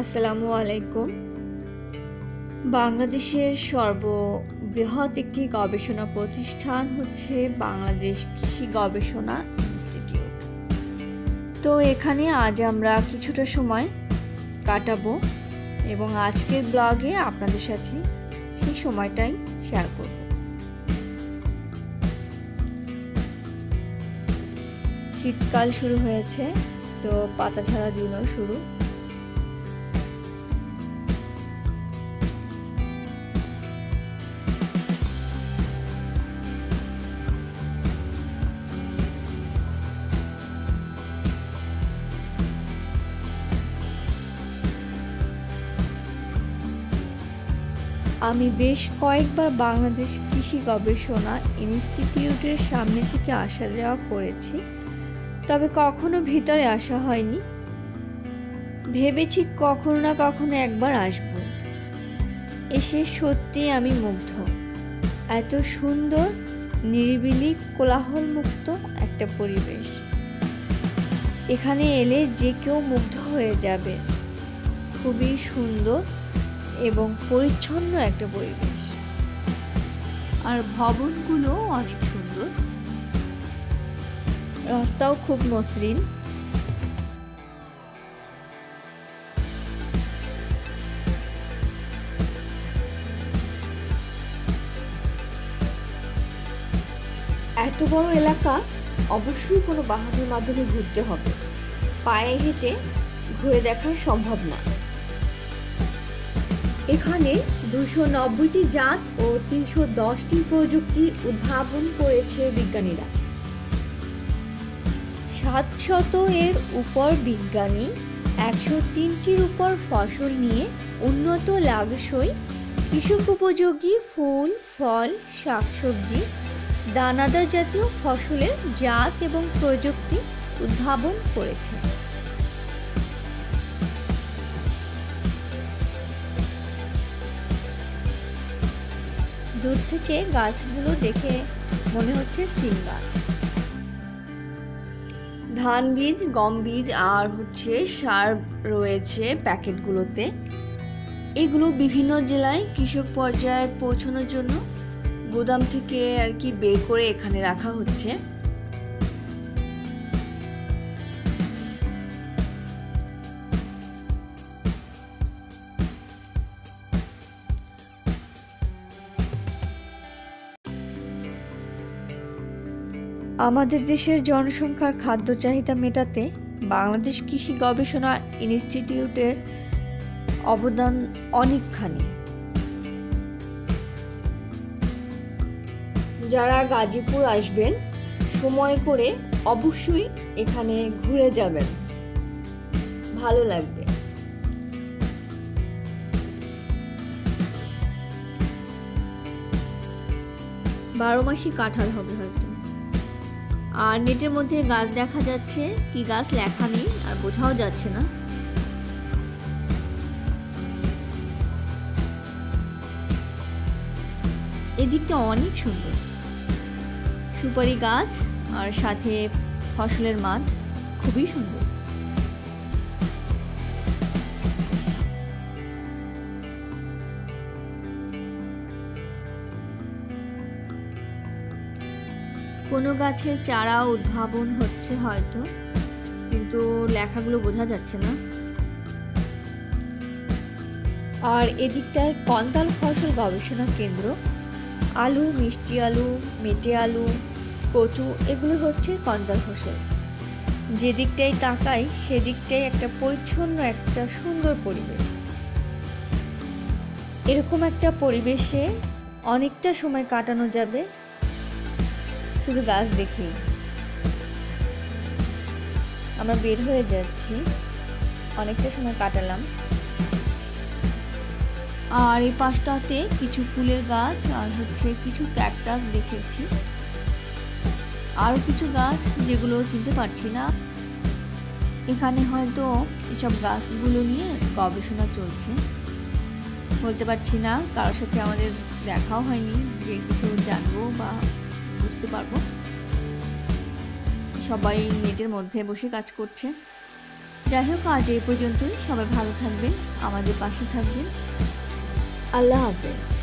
আসসালামু আলাইকুম। বাংলাদেশের সর্ববৃহৎ একটি গবেষণা প্রতিষ্ঠান হচ্ছে বাংলাদেশ কৃষি গবেষণা ইনস্টিটিউট। তো এখানে আজ আমরা কিছুটা সময় কাটাবো এবং আজকের ব্লগে আপনাদের সাথে সেই সময়টাই শেয়ার করব। শীতকাল শুরু হয়েছে, তো পাতা ঝরা দিনও শুরু। আমি বেশ কয়েকবার বাংলাদেশ কৃষি গবেষণা ইনস্টিটিউটের সামনে থেকে আসা যাওয়া করেছি, তবে কখনো ভিতরে আসা হয়নি। ভেবেছি কখনো না কখনো একবার আসব। এসে সত্যি আমি মুগ্ধ। এত সুন্দর, নিরিবিলি, কোলাহলমুক্ত একটা পরিবেশ। এখানে এলে যে কেউ মুগ্ধ হয়ে যাবে। খুবই সুন্দর এবং পরিচ্ছন্ন একটা পরিবেশ, আর ভবনগুলো অনেক সুন্দর। রাস্তাও খুব মসৃণ। এত বড় এলাকা, অবশ্যই কোনো বাহনের মাধ্যমে ঘুরতে হবে। পায়ে হেঁটে ঘুরে দেখা সম্ভব না। এখানে 290টি জাত ও 310টি প্রযুক্তি উদ্ভাবন করেছে বিজ্ঞানীরা। 700 এর উপর বিজ্ঞানী 103টির উপর ফসল নিয়ে উন্নত লাভসই কৃষক উপযোগী ফুল, ফল, শাকসবজি, দানাদার জাতীয় ফসলের জাত এবং প্রযুক্তি উদ্ভাবন করেছে। দূর থেকে গাছগুলো দেখে মনে হচ্ছে সিম গাছ। ধান বীজ, গম বীজ আর সার রয়েছে প্যাকেটগুলোতে। এগুলো বিভিন্ন জেলায় কৃষক পর্যায়ে পৌঁছানোর জন্য গোদাম থেকে বের করে এখানে রাখা হচ্ছে। আমাদের দেশের জনসংখ্যার খাদ্য চাহিদা মেটাতে বাংলাদেশ কৃষি গবেষণা ইনস্টিটিউটের অবদান অনেকখানি। যারা গাজীপুর আসবেন, সময় করে অবশ্যই এখানে ঘুরে যাবেন, ভালো লাগবে। বারো মাসি কাঁঠাল হবে হয়তো। আর নেটের মধ্যে গাছ দেখা যাচ্ছে, কি গাছ লেখা নেই আর বোঝাও যাচ্ছে না। এদিকটা অনেক সুন্দর, সুপারি গাছ আর সাথে ফসলের মাঠ, খুবই সুন্দর। কোনো গাছের চারা উদ্ভাবন হচ্ছে হয়তো, কিন্তু লেখাগুলো বোঝা যাচ্ছে না। আর এদিকটায় কন্দাল ফসল গবেষণা কেন্দ্র। আলু, মিষ্টি আলু, মেটে আলু, কচু, এগুলো হচ্ছে কন্দাল ফসল। যেদিকটাই তাকাই সেদিকটাই একটা পরিচ্ছন্ন, একটা সুন্দর পরিবেশ। এরকম একটা পরিবেশে অনেকটা সময় কাটানো যাবে শুধু গাছ দেখি। আমরা বের হয়ে যাচ্ছি, অনেকটা সময় কাটালাম। আর এই পাশটাতে কিছু ফুলের গাছ আর কিছু ক্যাকটাস দেখেছি, আরো কিছু গাছ যেগুলো চিনতে পারছি না। এখানে হয়তো এসব গাছগুলো নিয়ে গবেষণা চলছে, বলতে পারছি না। কারোর সাথে আমাদের দেখাও হয়নি যে কিছু জানবো বা বুঝতে পারবো। সবাই নেটের মধ্যে বসে কাজ করছে। যাই হোক, আজ এই পর্যন্তই। সবাই ভালো থাকবেন, আমাদের পাশে থাকবেন। আল্লাহ হাফেজ।